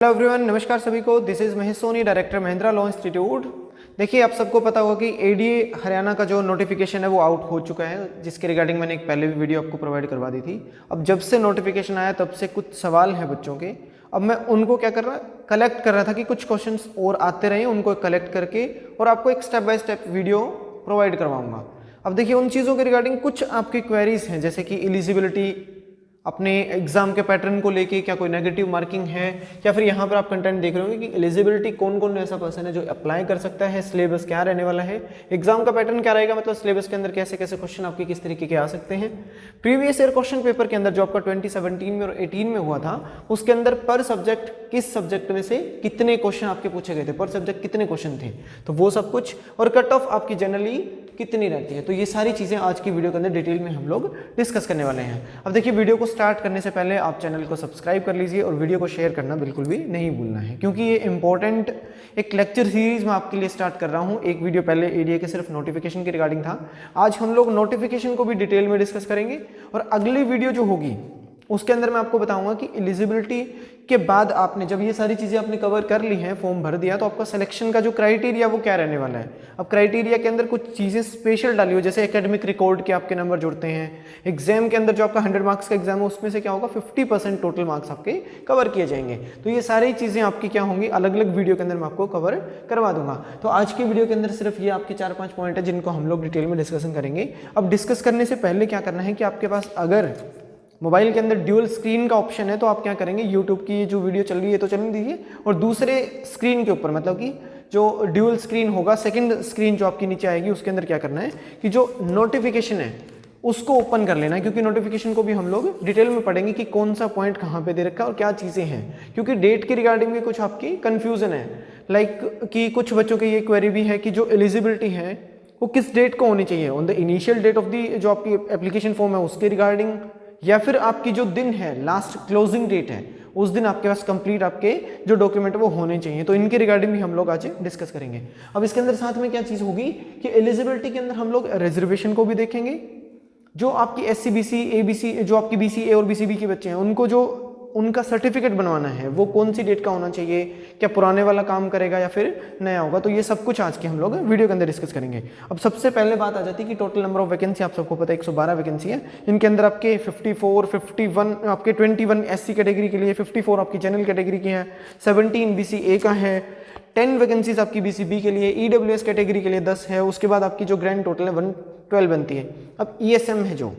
Hello everyone, नमस्कार सभी को। This is Mahesh Soni, director Mahindra law institute. देखिए, आप सबको पता होगा कि एडीए हरियाणा का जो नोटिफिकेशन है वो आउट हो चुका है, जिसके रिगार्डिंग मैंने एक पहले भी वीडियो आपको प्रोवाइड करवा दी थी। अब जब से नोटिफिकेशन आया तब से कुछ सवाल हैं बच्चों के। अब मैं उनको क्या कर रहा कलेक्ट कर रहा था कि कुछ क्वेश्चंस और आते रहे, उनको कलेक्ट करके और आपको एक step by step video provide करवाऊंगा। अब देखिए, उन चीज़ों के रिगार्डिंग कुछ आपकी क्वेरीज हैं, जैसे कि एलिजिबिलिटी, अपने एग्जाम के पैटर्न को लेके क्या कोई नेगेटिव मार्किंग है, या फिर यहाँ पर आप कंटेंट देख रहे होंगे कि एलिजिबिलिटी कौन कौन ऐसा पर्सन है जो अप्लाई कर सकता है, सिलेबस क्या रहने वाला है, एग्जाम का पैटर्न क्या रहेगा, मतलब सिलेबस के अंदर कैसे कैसे क्वेश्चन आपके किस तरीके के आ सकते हैं। प्रीवियस ईयर क्वेश्चन पेपर के अंदर जो आपका 2017 में और 18 में हुआ था, उसके अंदर पर सब्जेक्ट किस सब्जेक्ट में से कितने क्वेश्चन आपके पूछे गए थे, पर सब्जेक्ट कितने क्वेश्चन थे, तो वो सब कुछ, और कट ऑफ आपकी जनरली कितनी रहती है। तो ये सारी चीज़ें आज की वीडियो के अंदर डिटेल में हम लोग डिस्कस करने वाले हैं। अब देखिए, वीडियो को स्टार्ट करने से पहले आप चैनल को सब्सक्राइब कर लीजिए और वीडियो को शेयर करना बिल्कुल भी नहीं भूलना है, क्योंकि ये इंपॉर्टेंट एक लेक्चर सीरीज मैं आपके लिए स्टार्ट कर रहा हूँ। एक वीडियो पहले एडीए के सिर्फ नोटिफिकेशन के रिगार्डिंग था, आज हम लोग नोटिफिकेशन को भी डिटेल में डिस्कस करेंगे। और अगली वीडियो जो होगी उसके अंदर मैं आपको बताऊंगा कि एलिजिबिलिटी के बाद आपने जब ये सारी चीज़ें आपने कवर कर ली हैं, फॉर्म भर दिया, तो आपका सिलेक्शन का जो क्राइटेरिया वो क्या रहने वाला है। अब क्राइटेरिया के अंदर कुछ चीज़ें स्पेशल डाली हो, जैसे एकेडमिक रिकॉर्ड के आपके नंबर जुड़ते हैं, एग्जाम के अंदर जो आपका 100 मार्क्स का एग्जाम है उसमें से क्या होगा 50% टोटल मार्क्स आपके कवर किए जाएंगे। तो ये सारी चीज़ें आपकी क्या होंगी, अलग अलग वीडियो के अंदर मैं आपको कवर करवा दूंगा। तो आज की वीडियो के अंदर सिर्फ ये आपके 4-5 पॉइंट है जिनको हम लोग डिटेल में डिस्कशन करेंगे। अब डिस्कस करने से पहले क्या करना है कि आपके पास अगर मोबाइल के अंदर ड्यूअल स्क्रीन का ऑप्शन है तो आप क्या करेंगे, यूट्यूब की जो वीडियो चल रही है तो चलने दीजिए, और दूसरे स्क्रीन के ऊपर, मतलब कि जो ड्यूअल स्क्रीन होगा, सेकंड स्क्रीन जो आपकी नीचे आएगी, उसके अंदर क्या करना है कि जो नोटिफिकेशन है उसको ओपन कर लेना है, क्योंकि नोटिफिकेशन को भी हम लोग डिटेल में पढ़ेंगे कि कौन सा पॉइंट कहाँ पे दे रखा है और क्या चीज़ें हैं, क्योंकि डेट के रिगार्डिंग भी कुछ आपकी कन्फ्यूजन है। लाइक कि कुछ बच्चों की ये क्वेरी भी है कि जो एलिजिबिलिटी है वो किस डेट को होनी चाहिए, on the initial date of the जो आपकी एप्लीकेशन फॉर्म है उसके रिगार्डिंग, या फिर आपकी जो दिन है, लास्ट क्लोजिंग डेट है, उस दिन आपके पास कंप्लीट आपके जो डॉक्यूमेंट वो होने चाहिए। तो इनके रिगार्डिंग भी हम लोग आज डिस्कस करेंगे। अब इसके अंदर साथ में क्या चीज़ होगी कि एलिजिबिलिटी के अंदर हम लोग रिजर्वेशन को भी देखेंगे, जो आपकी एससी बीसी एबीसी, जो आपकी बीसीए और बीसीबी के बच्चे हैं उनको जो उनका सर्टिफिकेट बनवाना है वो कौन सी डेट का होना चाहिए, क्या पुराने वाला काम करेगा या फिर नया होगा, तो ये सब कुछ आज के हम लोग वीडियो के अंदर डिस्कस करेंगे। अब सबसे पहले बात आ जाती है कि टोटल नंबर ऑफ वैकेंसी आप सबको पता है 112 वैकेंसी है। इनके अंदर आपके 54, 51 आपके 21 एससी कैटेगरी के लिए, 54 आपकी जनरल कैटेगरी की है, 17 बीसीए का है, 10 वैकेंसीज आपकी बीसीबी के लिए, ईडब्ल्यूएस कैटेगरी के लिए 10 है। उसके बाद आपकी जो ग्रैंड टोटल है 112 बनती है। अब ईएसएम है जो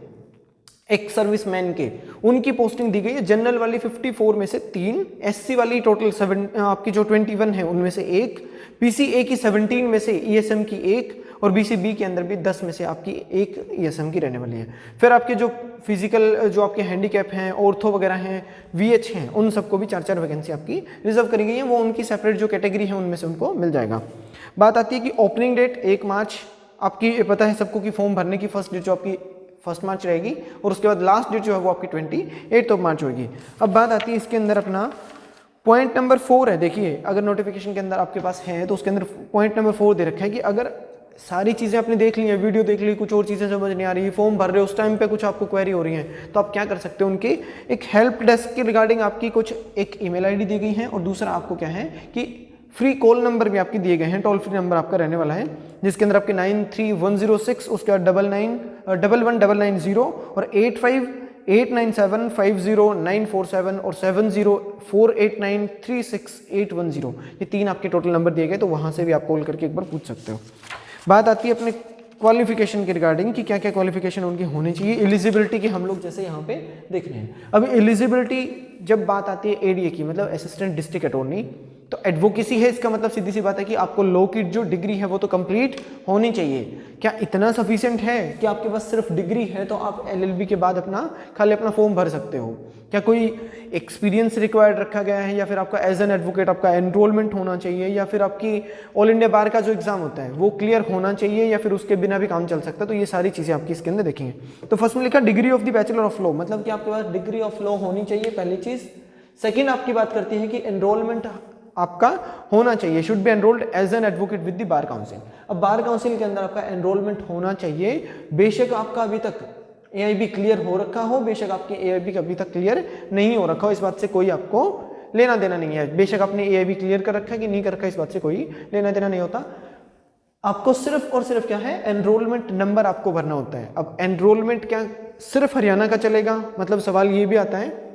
एक सर्विसमैन के, उनकी पोस्टिंग दी गई है। जनरल वाली 54 में से 3, एससी वाली टोटल 7 आपकी जो 21 है उनमें से 1, पीसीए की 17 में से ईएसएम की 1, और बीसीबी के अंदर भी 10 में से आपकी 1 ईएसएम की रहने वाली है। फिर आपके जो फिजिकल जो आपके हैंडीकैप हैं, ऑर्थो वगैरह हैं, वीएच हैं, उन सबको भी 4-4 वैकेंसी आपकी रिजर्व करी गई है। वो उनकी सेपरेट जो कैटेगरी है उनमें से उनको मिल जाएगा। बात आती है कि ओपनिंग डेट 1 मार्च आपकी पता है सबको कि फॉर्म भरने की फर्स्ट डेट जो आपकी 1 मार्च रहेगी, और उसके बाद लास्ट डेट जो है वो आपकी 28 मार्च होगी। अब बात आती है इसके अंदर अपना पॉइंट नंबर 4 है। देखिए, अगर नोटिफिकेशन के अंदर आपके पास है तो उसके अंदर पॉइंट नंबर 4 दे रखा है कि अगर सारी चीज़ें आपने देख ली है, वीडियो देख ली, कुछ और चीज़ें समझ नहीं आ रही, फॉर्म भर रहे हो, उस टाइम पे कुछ आपको क्वेरी हो रही है, तो आप क्या कर सकते हो, उनके एक हेल्प डेस्क के रिगार्डिंग आपकी कुछ एक ईमेल आईडी दी गई है, और दूसरा आपको क्या है कि फ्री कॉल नंबर भी आपके दिए गए हैं, टोल फ्री नंबर आपका रहने वाला है, जिसके अंदर आपके 93-106, उसके बाद 99-11-990 और 85-897-50947 और 70-489-36810, ये 3 आपके टोटल नंबर दिए गए। तो वहाँ से भी आप कॉल करके एक बार पूछ सकते हो। बात आती है अपने क्वालिफिकेशन के रिगार्डिंग कि क्या क्या क्वालिफिकेशन उनकी होनी चाहिए। एलिजिबिलिटी की हम लोग जैसे यहाँ पे देख रहे हैं। अब एलिजिबिलिटी जब बात आती है एडीए की, मतलब असिस्टेंट डिस्ट्रिक्ट अटॉर्नी, तो एडवोकेसी है, इसका मतलब सीधी सी बात है कि आपको लॉ की जो डिग्री है वो तो कंप्लीट होनी चाहिए। क्या इतना सफिशिएंट है कि आपके पास सिर्फ डिग्री है तो आप एलएलबी के बाद खाली अपना फॉर्म भर सकते हो? क्या कोई एक्सपीरियंस रिक्वायर्ड रखा गया है, या फिर आपका एज एन एडवोकेट आपका एनरोलमेंट होना चाहिए, या फिर आपकी ऑल इंडिया बार का जो एग्जाम होता है वो क्लियर होना चाहिए, या फिर उसके बिना भी काम चल सकता है? तो ये सारी चीज़ें आपकी इसके अंदर देखेंगे। तो फर्स्ट में लिखा degree of the bachelor of law, मतलब कि आपके पास डिग्री ऑफ लॉ होनी चाहिए, पहली चीज़। सेकेंड आपकी बात करती है कि एनरोलमेंट आपका होना चाहिए, should be enrolled as an advocate with the bar council. अब बार काउंसिल के अंदर आपका एनरोलमेंट होना चाहिए, बेशक आपका अभी तक एआईबी क्लियर हो रखा हो, बेशक आपके एआईबी अभी तक क्लियर नहीं हो रखा हो, इस बात से कोई आपको लेना देना नहीं है। बेशक आपने ए भी क्लियर कर रखा है कि नहीं कर रखा है, इस बात से कोई लेना देना नहीं होता। आपको सिर्फ और सिर्फ क्या है, एनरोलमेंट नंबर आपको भरना होता है। अब एनरोलमेंट क्या सिर्फ हरियाणा का चलेगा, मतलब सवाल ये भी आता है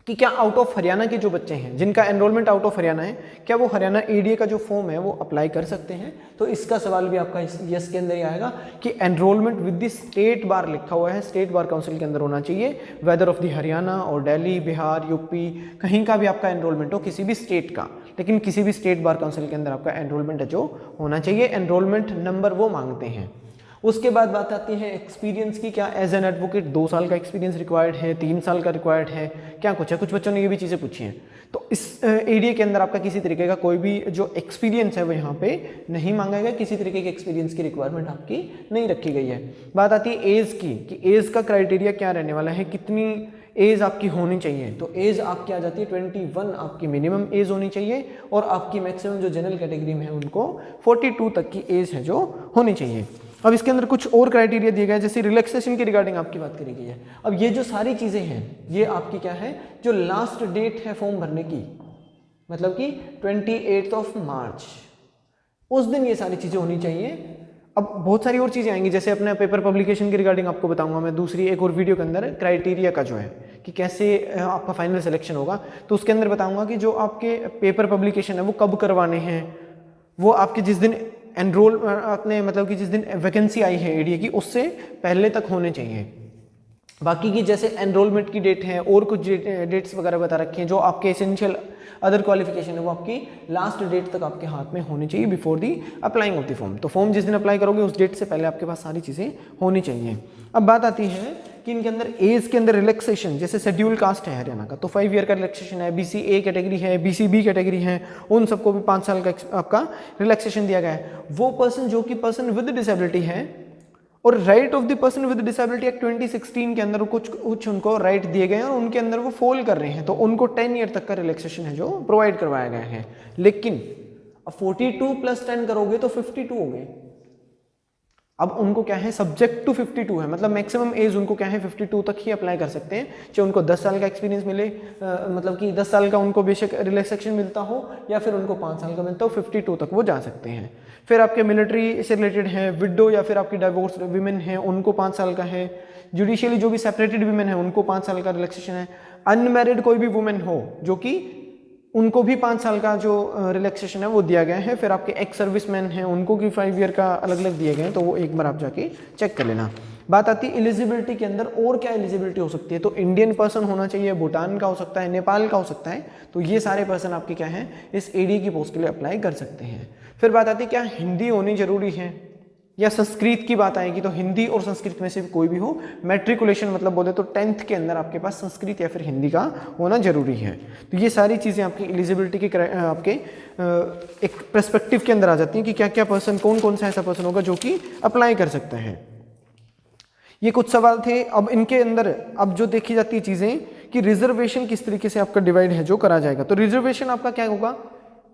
कि क्या आउट ऑफ हरियाणा के जो बच्चे हैं जिनका एनरोलमेंट आउट ऑफ हरियाणा है, क्या वो हरियाणा एडीए का जो फॉर्म है वो अप्लाई कर सकते हैं? तो इसका सवाल भी आपका यस के अंदर ही आएगा कि enrolment with the state bar लिखा हुआ है, स्टेट बार काउंसिल के अंदर होना चाहिए, वेदर ऑफ द हरियाणा और दिल्ली, बिहार, यूपी, कहीं का भी आपका एनरोलमेंट हो, किसी भी स्टेट का, लेकिन किसी भी स्टेट बार काउंसिल के अंदर आपका एनरोलमेंट जो होना चाहिए। एनरोलमेंट नंबर वो मांगते हैं। उसके बाद बात आती है एक्सपीरियंस की। क्या एज एन एडवोकेट 2 साल का एक्सपीरियंस रिक्वायर्ड है, 3 साल का रिक्वायर्ड है, क्या कुछ है? कुछ बच्चों ने ये भी चीज़ें पूछी हैं। तो इस एडीए के अंदर आपका किसी तरीके का कोई भी जो एक्सपीरियंस है वो यहाँ पे नहीं मांगा गया, किसी तरीके के एक्सपीरियंस की रिक्वायरमेंट आपकी नहीं रखी गई है। बात आती है एज की कि एज का क्राइटेरिया क्या रहने वाला है, कितनी एज आपकी होनी चाहिए। तो एज आपकी आ जाती है 21 आपकी मिनिमम एज होनी चाहिए, और आपकी मैक्सिमम जो जनरल कैटेगरी में है उनको 42 तक की एज है जो होनी चाहिए। अब इसके अंदर कुछ और क्राइटेरिया दिए गए, जैसे रिलैक्सेशन की रिगार्डिंग आपकी बात करी गई है। अब ये जो सारी चीज़ें हैं ये आपकी क्या है, जो लास्ट डेट है फॉर्म भरने की, मतलब कि 28 मार्च, उस दिन ये सारी चीज़ें होनी चाहिए। अब बहुत सारी और चीज़ें आएंगी, जैसे अपने पेपर पब्लिकेशन की रिगार्डिंग आपको बताऊंगा मैं दूसरी एक और वीडियो के अंदर, क्राइटेरिया का जो है कि कैसे आपका फाइनल सिलेक्शन होगा, तो उसके अंदर बताऊंगा कि जो आपके पेपर पब्लिकेशन है वो कब करवाने हैं, वो आपके जिस दिन एनरोल अपने मतलब कि जिस दिन वैकेंसी आई है एडीए की उससे पहले तक होने चाहिए। बाकी की जैसे एनरोलमेंट की डेट है और कुछ डेट्स वगैरह बता रखी हैं, जो आपके एसेंशियल अदर क्वालिफिकेशन है वो आपकी लास्ट डेट तक आपके हाथ में होनी चाहिए before the applying of the form. तो फॉर्म जिस दिन अप्लाई करोगे उस डेट से पहले आपके पास सारी चीज़ें होनी चाहिए। अब बात आती है कि इनके अंदर एज के अंदर रिलैक्सेशन, जैसे शेड्यूल कास्ट है हरियाणा का तो 5 ईयर का रिलैक्सेशन है, BCA कैटेगरी है, BCB कैटेगरी है, उन सबको भी 5 साल का आपका रिलैक्सेशन दिया गया है। वो पर्सन जो कि पर्सन विद डिसेबिलिटी है, और right of the person with disability act 2016 के अंदर कुछ उनको राइट दिए गए हैं और उनके अंदर वो फॉल कर रहे हैं, तो उनको 10 ईयर तक का रिलैक्सेशन है जो प्रोवाइड करवाया गया है। लेकिन अब 42 + 10 करोगे तो 52 हो गए। अब उनको क्या है, सब्जेक्ट टू 52 है, मतलब मैक्सिमम एज उनको क्या है 52 तक ही अप्लाई कर सकते हैं, चाहे उनको 10 साल का एक्सपीरियंस मिले, मतलब कि 10 साल का उनको बेशक रिलैक्सेशन मिलता हो या फिर उनको 5 साल का मिलता हो, 52 तक वो जा सकते हैं। फिर आपके मिलिट्री से रिलेटेड है, विडो या फिर आपकी डाइवोर्स वीमेन है उनको 5 साल का है, जुडिशियली जो भी सेपरेटेड वीमेन है उनको 5 साल का रिलैक्सेशन है, अनमैरिड कोई भी वुमेन हो जो कि उनको भी 5 साल का जो रिलैक्सेशन है वो दिया गया है। फिर आपके एक्स सर्विसमैन हैं उनको भी 5 ईयर का अलग अलग दिए गए हैं, तो वो एक बार आप जाके चेक कर लेना। बात आती है एलिजिबिलिटी के अंदर, और क्या एलिजिबिलिटी हो सकती है, तो इंडियन पर्सन होना चाहिए, भूटान का हो सकता है, नेपाल का हो सकता है, तो ये सारे पर्सन आपके क्या हैं इस एडी की पोस्ट के लिए अप्लाई कर सकते हैं। फिर बात आती है क्या हिंदी होनी जरूरी है या संस्कृत की बात आएगी, तो हिंदी और संस्कृत में से भी कोई भी हो, मैट्रिकुलेशन मतलब बोले तो 10th के अंदर आपके पास संस्कृत या फिर हिंदी का होना जरूरी है। तो ये सारी चीज़ें आपकी एलिजिबिलिटी के आपके एक पर्सपेक्टिव के अंदर आ जाती हैं कि क्या क्या पर्सन, कौन कौन सा ऐसा पर्सन होगा जो कि अप्लाई कर सकता है। ये कुछ सवाल थे। अब इनके अंदर अब जो देखी जाती है चीज़ें कि रिजर्वेशन किस तरीके से आपका डिवाइड है जो करा जाएगा। तो रिजर्वेशन आपका क्या होगा,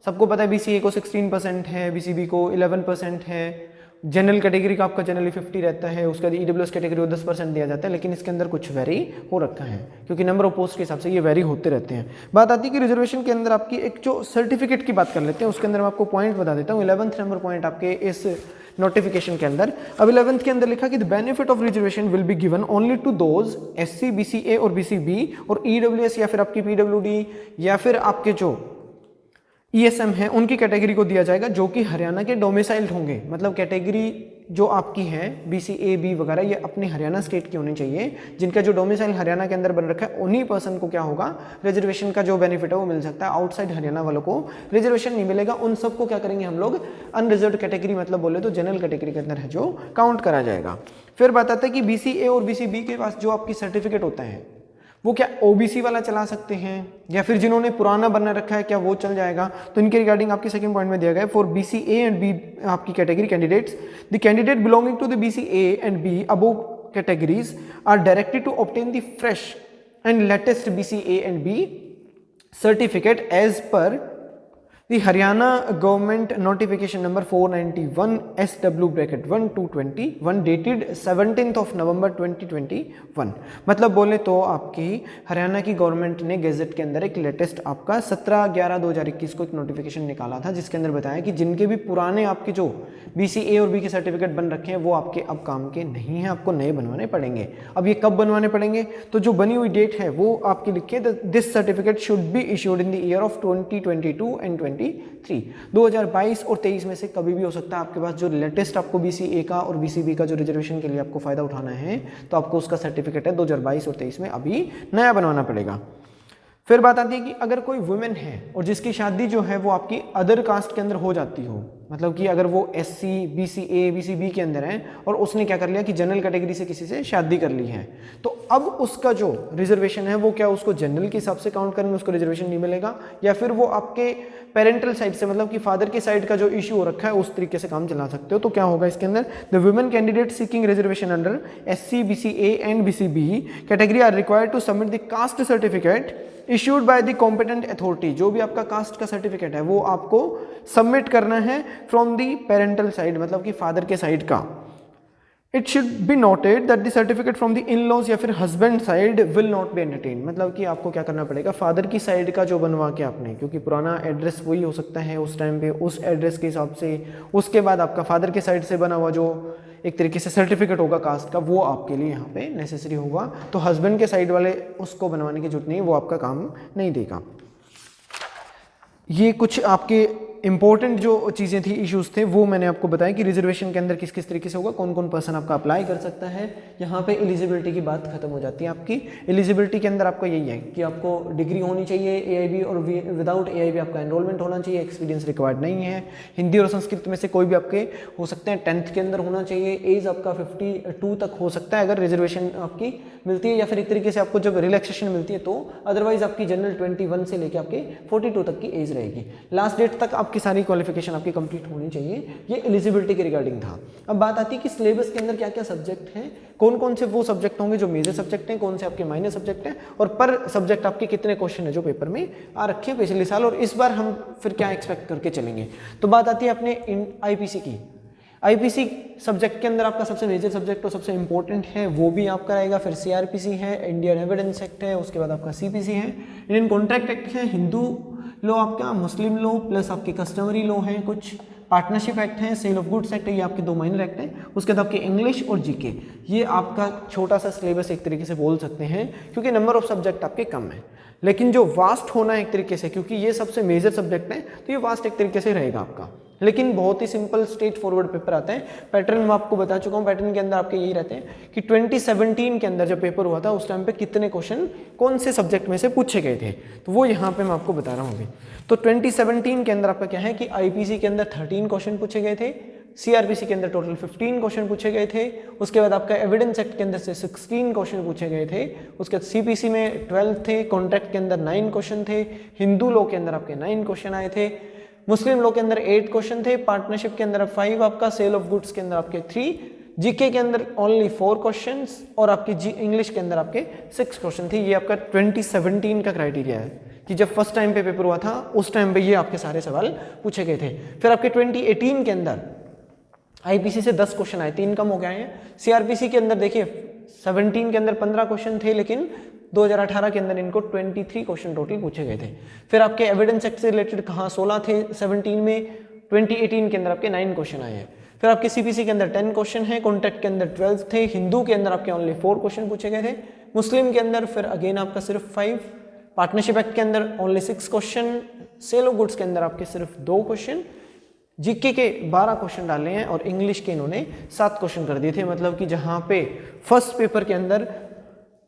सबको पता है BCA को 16% है, BCB को 11% है, जनरल कैटेगरी का आपका जनरली 50 रहता है, उसका EWS कैटेगरी को 10% दिया जाता है, लेकिन इसके अंदर कुछ वेरी हो रखा है क्योंकि नंबर ऑफ पोस्ट के हिसाब से ये वेरी होते रहते हैं। बात आती है कि रिजर्वेशन के अंदर आपकी एक जो सर्टिफिकेट की बात कर लेते हैं, उसके अंदर मैं आपको पॉइंट बता देता हूँ। 11th नंबर पॉइंट आपके इस नोटिफिकेशन के अंदर, अब 11th के अंदर लिखा कि the benefit of reservation will be given only to those SC, BCA और BCB और EWS या फिर आपकी PWD या फिर आपके जो ESM है उनकी कैटेगरी को दिया जाएगा जो कि हरियाणा के डोमिसाइल्ड होंगे। मतलब कैटेगरी जो आपकी है BCA, B वगैरह ये अपने हरियाणा स्टेट की होनी चाहिए, जिनका जो डोमिसाइल हरियाणा के अंदर बन रखा है उन्हीं पर्सन को क्या होगा रिजर्वेशन का जो बेनिफिट है वो मिल सकता है। आउटसाइड हरियाणा वालों को रिजर्वेशन नहीं मिलेगा, उन सबको क्या करेंगे हम लोग अनरिजर्व्ड कैटेगरी मतलब बोले तो जनरल कैटेगरी के अंदर है जो काउंट करा जाएगा। फिर बताते हैं कि BCA और BCB के पास जो आपकी सर्टिफिकेट होता है वो क्या OBC वाला चला सकते हैं या फिर जिन्होंने पुराना बना रखा है क्या वो चल जाएगा। तो इनके रिगार्डिंग आपके सेकंड पॉइंट में दिया गया है फॉर BCA एंड B आपकी category candidates, the candidate belonging to the BCA and B above categories are directed to obtain the fresh and latest BCA and B certificate as per The Haryana government notification number 491 SW bracket 1 221 dated 17th of November 2021। मतलब बोले तो आपकी हरियाणा की government ने gazette के अंदर एक latest आपका 17/11/2021 को एक नोटिफिकेशन निकाला था, जिसके अंदर बताया कि जिनके भी पुराने आपके जो BCA और B के सर्टिफिकेट बन रखे हैं वो आपके अब काम के नहीं हैं, आपको नए बनवाने पड़ेंगे। अब ये कब बनवाने पड़ेंगे, तो जो बनी हुई डेट है वो आपकी लिखिए, this certificate should be issued in the year of 2022 and 23। 2022 और 23 में से कभी भी हो सकता है आपके पास जो लेटेस्ट आपको BCA का और BCB का जो रिजर्वेशन के लिए आपको फायदा उठाना है, तो आपको उसका सर्टिफिकेट है 2022 और 23 में अभी नया बनवाना पड़ेगा। फिर बात आती है कि अगर कोई वुमेन है और जिसकी शादी जो है वो आपकी अदर कास्ट के अंदर हो जाती हो, मतलब कि अगर वो SC BCA BCB के अंदर है और उसने क्या कर लिया कि जनरल कैटेगरी से किसी से शादी कर ली है, तो अब उसका जो रिजर्वेशन है वो क्या उसको जनरल के हिसाब से काउंट करेंगे, उसको रिजर्वेशन नहीं मिलेगा, या फिर वो आपके पेरेंटल साइड से मतलब कि फादर के साइड का जो इशू हो रखा है उस तरीके से काम चला सकते हो। तो क्या होगा इसके अंदर, the women candidate seeking reservation under SC BCA and BCB category are required to submit the caste certificate issued by the competent authority. जो भी आपका कास्ट का सर्टिफिकेट है वो आपको सबमिट करना है फ्रॉम दी पेरेंटल साइड, मतलब कि फादर के साइड का। It should be noted that the certificate from the in laws या फिर husband side will not be entertain, मतलब कि आपको क्या करना पड़ेगा, फादर की साइड का जो बनवा के आपने, क्योंकि पुराना एड्रेस वही हो सकता है उस टाइम पे, उस एड्रेस के हिसाब से, उसके बाद आपका फादर के साइड से बना हुआ जो एक तरीके से सर्टिफिकेट होगा कास्ट का, वो आपके लिए यहाँ पे नेसेसरी होगा। तो हस्बैंड के साइड वाले उसको बनवाने की जरूरत नहीं, वो आपका काम नहीं देगा। ये कुछ आपके इंपॉर्टेंट जो चीज़ें थी, इश्यूज थे, वो मैंने आपको बताया कि रिजर्वेशन के अंदर किस किस तरीके से होगा, कौन कौन पर्सन आपका अप्लाई कर सकता है। यहाँ पे एलिजिबिलिटी की बात खत्म हो जाती है आपकी। एलिजिबिलिटी के अंदर आपका यही है कि आपको डिग्री होनी चाहिए AIB, और विदाउट AIB आपका एनरोलमेंट होना चाहिए, एक्सपीरियंस रिक्वायर्ड नहीं है। हिंदी और संस्कृत में से कोई भी आपके हो सकते हैं, 10th के अंदर होना चाहिए। एज आपका 52 तक हो सकता है अगर रिजर्वेशन आपकी मिलती है, या फिर एक तरीके से आपको जब रिलैक्सेशन मिलती है तो, अदरवाइज आपकी जनरल 21 से लेकर आपके 42 तक की एज रहेगी। लास्ट डेट तक आपकी सारी क्वालिफिकेशन आपकी कंप्लीट होनी चाहिए। ये एलिजिबिलिटी के रिगार्डिंग था। अब बात आती है कि सिलेबस के अंदर क्या क्या सब्जेक्ट हैं, कौन कौन से वो सब्जेक्ट होंगे जो मेजर सब्जेक्ट हैं, कौन से आपके माइनर सब्जेक्ट हैं, और पर सब्जेक्ट आपके कितने क्वेश्चन है जो पेपर में आ रखे हैं पिछले साल, और इस बार हम फिर क्या एक्सपेक्ट करके चलेंगे। तो बात आती है अपने IPC की। IPC सब्जेक्ट के अंदर आपका सबसे मेजर सब्जेक्ट और सबसे इंपॉर्टेंट है वो भी आपका रहेगा, फिर CRPC है, इंडियन एविडेंस एक्ट है, उसके बाद आपका CPC है, इंडियन कॉन्ट्रैक्ट एक्ट है, हिंदू लॉ आपका, मुस्लिम लॉ प्लस आपके कस्टमरी लॉ हैं, कुछ पार्टनरशिप एक्ट है, सेल ऑफ गुड्स एक्ट है, ये आपके 2 माइनर एक्ट हैं। उसके बाद आपके इंग्लिश और GK। ये आपका छोटा सा सिलेबस एक तरीके से बोल सकते हैं, क्योंकि नंबर ऑफ सब्जेक्ट आपके कम है, लेकिन जो वास्ट होना है एक तरीके से, क्योंकि ये सबसे मेजर सब्जेक्ट है तो ये वास्ट एक तरीके से रहेगा आपका, लेकिन बहुत ही सिंपल स्ट्रेट फॉरवर्ड पेपर आता है। पैटर्न मैं आपको बता चुका हूँ, पैटर्न के अंदर आपके यही रहते हैं कि 2017 के अंदर जब पेपर हुआ था उस टाइम पे कितने क्वेश्चन कौन से सब्जेक्ट में से पूछे गए थे, तो वो यहाँ पे मैं आपको बता रहा हूँ अभी। तो 2017 के अंदर आपका क्या है कि IPC के अंदर 13 क्वेश्चन पूछे गए थे, CRPC के अंदर टोटल 15 क्वेश्चन पूछे गए थे, उसके बाद आपका एविडेंस एक्ट के अंदर से 16 क्वेश्चन पूछे गए थे, उसके बाद CPC में 12 थे, कॉन्ट्रैक्ट के अंदर 9 क्वेश्चन थे, हिंदू लॉ के अंदर आपके 9 क्वेश्चन आए थे, मुस्लिम लॉ के अंदर 8 क्वेश्चन थे, पार्टनरशिप के अंदर 5 आपका, सेल ऑफ गुड्स के अंदर आपके 3, GK के अंदर ओनली 4 क्वेश्चंस, और आपके इंग्लिश के अंदर आपके 6 क्वेश्चन थे। ये आपका 2017 का क्राइटेरिया है कि जब फर्स्ट टाइम पे पेपर हुआ था उस टाइम पे ये आपके सारे सवाल पूछे गए थे। फिर आपके 2018 के अंदर IPC से 10 क्वेश्चन आए, 3 कम हो गए हैं। CRPC के अंदर देखिए 17 के अंदर 15 क्वेश्चन थे, लेकिन 2018 के अंदर इनको 23 क्वेश्चन टोटल पूछे गए थे। फिर आपके एविडेंस एक्ट से रिलेटेड कहाँ 16 थे 17 में, 2018 के अंदर आपके 9 क्वेश्चन आए हैं। फिर आपके CPC के अंदर 10 क्वेश्चन है, कॉन्ट्रैक्ट के अंदर 12 थे, हिंदू के अंदर आपके ओनली 4 क्वेश्चन पूछे गए थे, मुस्लिम के अंदर फिर अगेन आपका सिर्फ 5, पार्टनरशिप एक्ट के अंदर only 6 question, sale of goods के अंदर आपके सिर्फ 2 क्वेश्चन, GK के 12 क्वेश्चन डाले हैं, और इंग्लिश के इन्होंने 7 क्वेश्चन कर दिए थे। मतलब कि जहां पे फर्स्ट पेपर के अंदर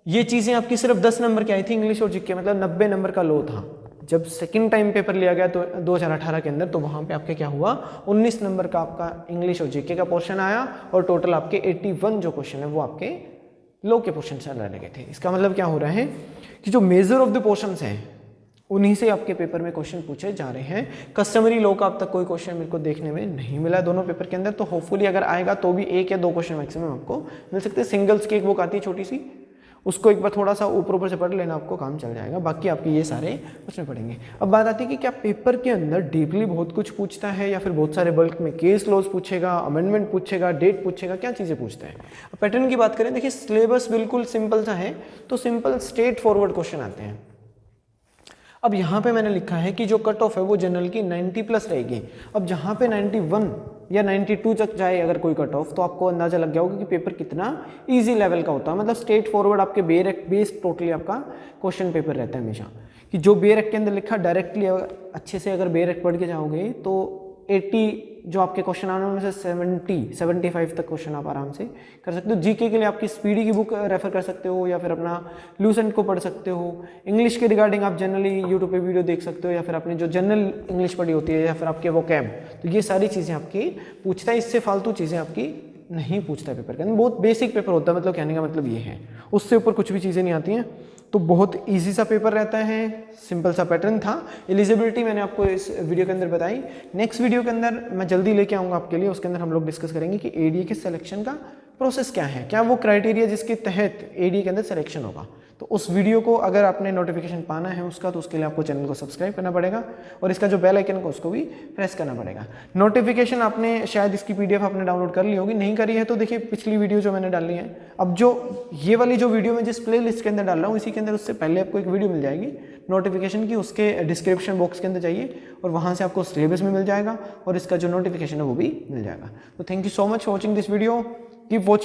ये चीजें आपकी सिर्फ 10 नंबर की आई थी, इंग्लिश और GK, मतलब 90 नंबर का लो था। जब सेकंड टाइम पेपर लिया गया तो 2018 के अंदर, तो वहां पे आपके क्या हुआ, 19 नंबर का आपका इंग्लिश और GK का पोर्शन आया, और टोटल आपके 81 जो क्वेश्चन है वो आपके लो के पोर्शन से डाले गए थे। इसका मतलब क्या हो रहा है कि जो मेजर ऑफ द पोर्शंस हैं उन्हीं से आपके पेपर में क्वेश्चन पूछे जा रहे हैं। कस्टमरी लॉ का अब तक कोई क्वेश्चन मेरे को देखने में नहीं मिला दोनों पेपर के अंदर, तो होपफुली अगर आएगा तो भी 1 या 2 क्वेश्चन मैक्सिमम आपको मिल सकते हैं। सिंगल्स की एक बुक आती है छोटी सी, उसको एक बार थोड़ा सा ऊपर ऊपर से पढ़ लेना, आपको काम चल जाएगा। बाकी आपके ये सारे उसमें पढ़ेंगे। अब बात आती है कि क्या पेपर के अंदर डीपली बहुत कुछ पूछता है या फिर बहुत सारे बल्क में केस लॉज पूछेगा, अमेंडमेंट पूछेगा, डेट पूछेगा, क्या चीज़ें पूछता है। अब पैटर्न की बात करें, देखिए सिलेबस बिल्कुल सिंपल सा है, तो सिंपल स्ट्रेट फॉरवर्ड क्वेश्चन आते हैं। अब यहाँ पे मैंने लिखा है कि जो कट ऑफ है वो जनरल की 90 प्लस रहेगी। अब जहाँ पे 91 या 92 तक जाए अगर कोई कट ऑफ, तो आपको अंदाजा लग गया होगा कि पेपर कितना इजी लेवल का होता है। मतलब स्ट्रेट फॉरवर्ड आपके बेस टोटली आपका क्वेश्चन पेपर रहता है हमेशा, कि जो बेरेक के अंदर लिखा डायरेक्टली अच्छे से अगर बेरेक पढ़ के जाओगे तो 80 जो आपके क्वेश्चन आने उनमें से 75 तक क्वेश्चन आप आराम से कर सकते हो। जीके के लिए आपकी स्पीडी की बुक रेफर कर सकते हो या फिर अपना लूसेंट को पढ़ सकते हो। इंग्लिश के रिगार्डिंग आप जनरली यूट्यूब पे वीडियो देख सकते हो या फिर अपनी जो जनरल इंग्लिश पढ़ी होती है या फिर आपके वोकैब, तो ये सारी चीज़ें आपकी पूछता है। इससे फालतू चीज़ें आपकी नहीं पूछता है पेपर के अंदर। बहुत बेसिक पेपर होता है, मतलब कहने का मतलब ये है, उससे ऊपर कुछ भी चीज़ें नहीं आती हैं। तो बहुत इजी सा पेपर रहता है, सिंपल सा पैटर्न था। एलिजिबिलिटी मैंने आपको इस वीडियो के अंदर बताई। नेक्स्ट वीडियो के अंदर मैं जल्दी लेके आऊँगा आपके लिए, उसके अंदर हम लोग डिस्कस करेंगे कि एडीए के सिलेक्शन का प्रोसेस क्या है, क्या वो क्राइटेरिया जिसके तहत एडीए के अंदर सिलेक्शन होगा। तो उस वीडियो को अगर आपने नोटिफिकेशन पाना है उसका, तो उसके लिए आपको चैनल को सब्सक्राइब करना पड़ेगा और इसका जो बेल आइकन का उसको भी प्रेस करना पड़ेगा। नोटिफिकेशन आपने शायद इसकी पीडीएफ आपने डाउनलोड कर ली होगी, नहीं करी है तो देखिए पिछली वीडियो जो मैंने डाली है, अब जो ये वाली जो वीडियो मैं जिस प्ले लिस्ट के अंदर डाल रहा हूँ इसी के अंदर उससे पहले आपको एक वीडियो मिल जाएगी नोटिफिकेशन की, उसके डिस्क्रिप्शन बॉक्स के अंदर जाइए और वहाँ से आपको सिलेबस में मिल जाएगा और इसका जो नोटिफिकेशन है वो भी मिल जाएगा। तो thank you so much for watching this video, keep watching.